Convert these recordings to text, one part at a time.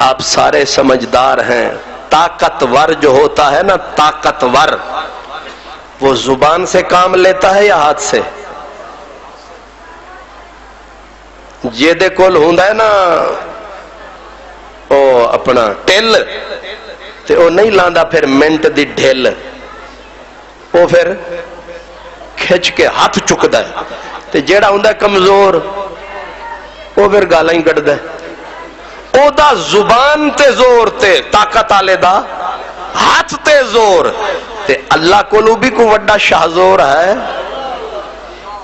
آپ سارے سمجھدار ہیں، طاقتور جو ہوتا ہے نا، طاقتور وہ زبان سے کام لیتا ہے یا ہاتھ سے؟ جیدے کول ہوندا ہے نا او اپنا ٹل تے او نہیں لاندا پھر منٹ دی ڈھل، او پھر کھچ کے ہاتھ چکدا ہے، تے جیڑا ہوندا ہے کمزور او پھر گالاں ہی کڈدا ہے۔ او دا زبان تے زور تے طاقت آلے دا ہاتھ تے زور تے اللہ کولو بھی کوئی وڈا شاہزور ہے،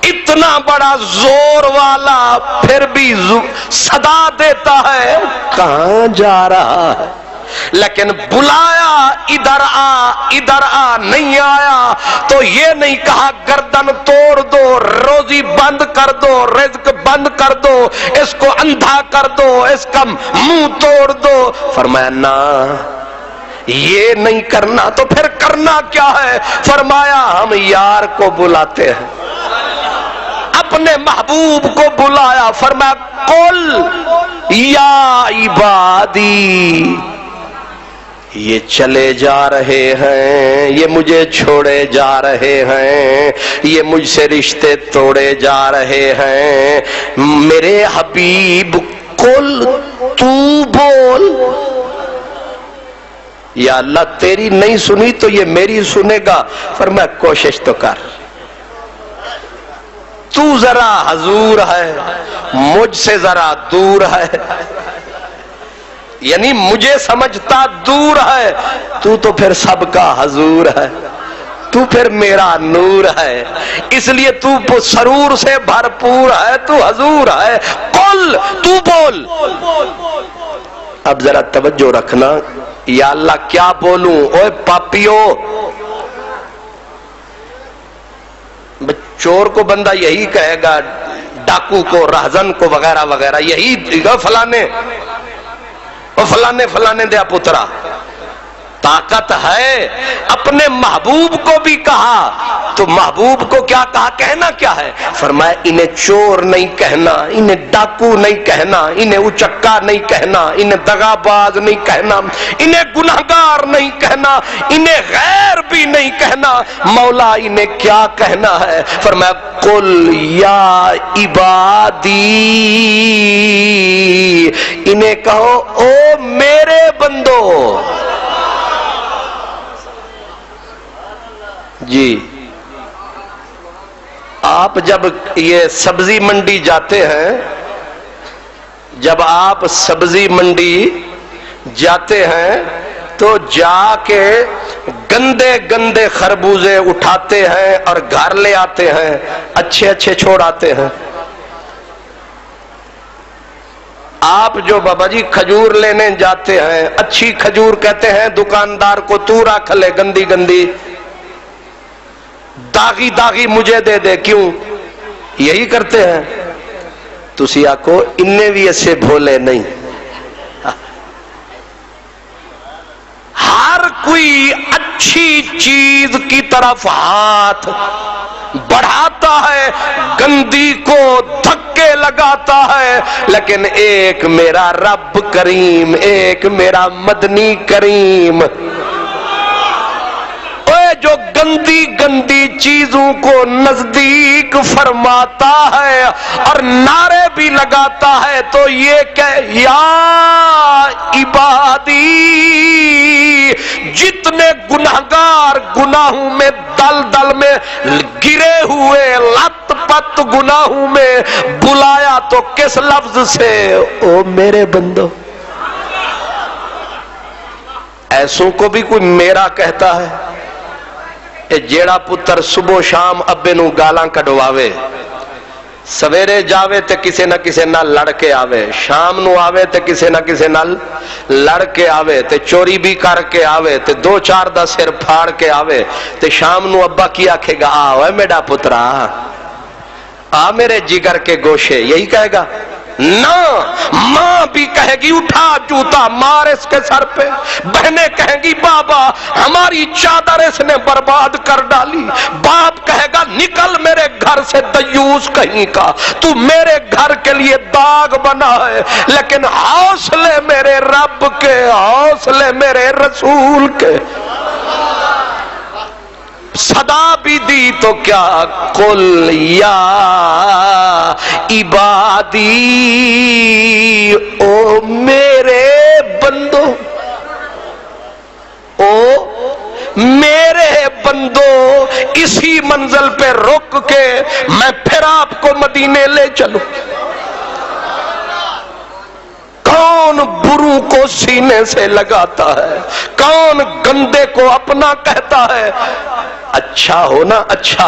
اتنا بڑا زور والا پھر بھی صدا دیتا ہے کہاں جا رہا ہے، لیکن بلایا ادھر آ نہیں آیا تو یہ نہیں کہا گردن توڑ دو، روزی بند کر دو، رزق بند کر دو، اس کو اندھا کر دو، اس کا منہ توڑ دو، فرمایا نہ یہ نہیں کرنا، تو پھر کرنا کیا ہے؟ فرمایا ہم یار کو بلاتے ہیں، اپنے محبوب کو بلایا، فرمایا قل یا عبادی، یہ چلے جا رہے ہیں، یہ مجھے چھوڑے جا رہے ہیں، یہ مجھ سے رشتے توڑے جا رہے ہیں، میرے حبیب قل تو بول، یا اللہ تیری نہیں سنی تو یہ میری سنے گا، فرمایا کوشش تو کر، تو ذرا حضور ہے مجھ سے ذرا دور ہے، یعنی مجھے سمجھتا دور ہے، تو پھر سب کا حضور ہے، تو پھر میرا نور ہے، اس لیے تو سرور سے بھرپور ہے، تو حضور ہے، قل تو بول۔ اب ذرا توجہ رکھنا، یا اللہ کیا بولوں؟ اوے پاپیو، چور کو بندہ یہی کہے گا، ڈاکو کو، رہزن کو، وغیرہ وغیرہ، یہی فلانے دیا پترا، طاقت ہے۔ اپنے محبوب کو بھی کہا تو محبوب کو کیا کہا؟ کہنا کیا ہے؟ فرمایا انہیں چور نہیں کہنا، انہیں ڈاکو نہیں کہنا، انہیں اچکا نہیں کہنا، انہیں دغاباز نہیں کہنا، انہیں گنہگار نہیں کہنا، انہیں غیر بھی نہیں کہنا، مولا انہیں کیا کہنا ہے؟ فرمایا قل یا عبادی، انہیں کہو او میرے بندو۔ جی آپ جب یہ سبزی منڈی جاتے ہیں، جب آپ سبزی منڈی جاتے ہیں تو جا کے گندے گندے خربوزے اٹھاتے ہیں اور گھر لے آتے ہیں، اچھے اچھے چھوڑ آتے ہیں۔ آپ جو بابا جی کھجور لینے جاتے ہیں، اچھی کھجور کہتے ہیں دکاندار کو تو رکھ لے، گندی گندی داغی داغی مجھے دے دے، کیوں؟ یہی کرتے ہیں۔ تسی آکو انہیں بھی ایسے بھولے نہیں، ہر کوئی اچھی چیز کی طرف ہاتھ بڑھاتا ہے، گندی کو دھکے لگاتا ہے، لیکن ایک میرا رب کریم، ایک میرا مدنی کریم جو گندی گندی چیزوں کو نزدیک فرماتا ہے اور نعرے بھی لگاتا ہے، تو یہ کہ یا عبادی، جتنے گناہگار گناہوں میں دل دل میں گرے ہوئے، لت پت گناہوں میں، بلایا تو کس لفظ سے؟ او میرے بندو۔ ایسوں کو بھی کوئی میرا کہتا ہے؟ جیڑا پتر صبح شام ابے نو گالاں کڈواوے، سویرے جاوے تے کسے نہ کسے نال لڑ کے آوے، شام نو آوے تے کسے نہ کسے نال لڑ کے آوے، تے چوری بھی کر کے آوے، تے دو چار دا سر پھاڑ کے آوے، تے شام نو ابا کی آکھے گا آوے میڈا پترا، آ میرے جگر کے گوشے، یہی کہے گا؟ نہ، ماں بھی کہے کہے گی اٹھا جوتا مار اس کے سر پہ، بہنیں کہیں گی بابا ہماری چادر اس نے برباد کر ڈالی، باپ کہے گا نکل میرے گھر سے دیوس کہیں کا، تو میرے گھر کے لیے داغ بنا ہے، لیکن حوصلے میرے رب کے، حوصلے میرے رسول کے۔ صدا بھی دی تو کیا، قل یا عبادی، او میرے بندو، او میرے بندو، اسی منزل پہ رک کے میں پھر آپ کو مدینے لے چلوں۔ کون برو کو سینے سے لگاتا ہے، کون گندے کو اپنا کہتا ہے؟ اچھا ہونا اچھا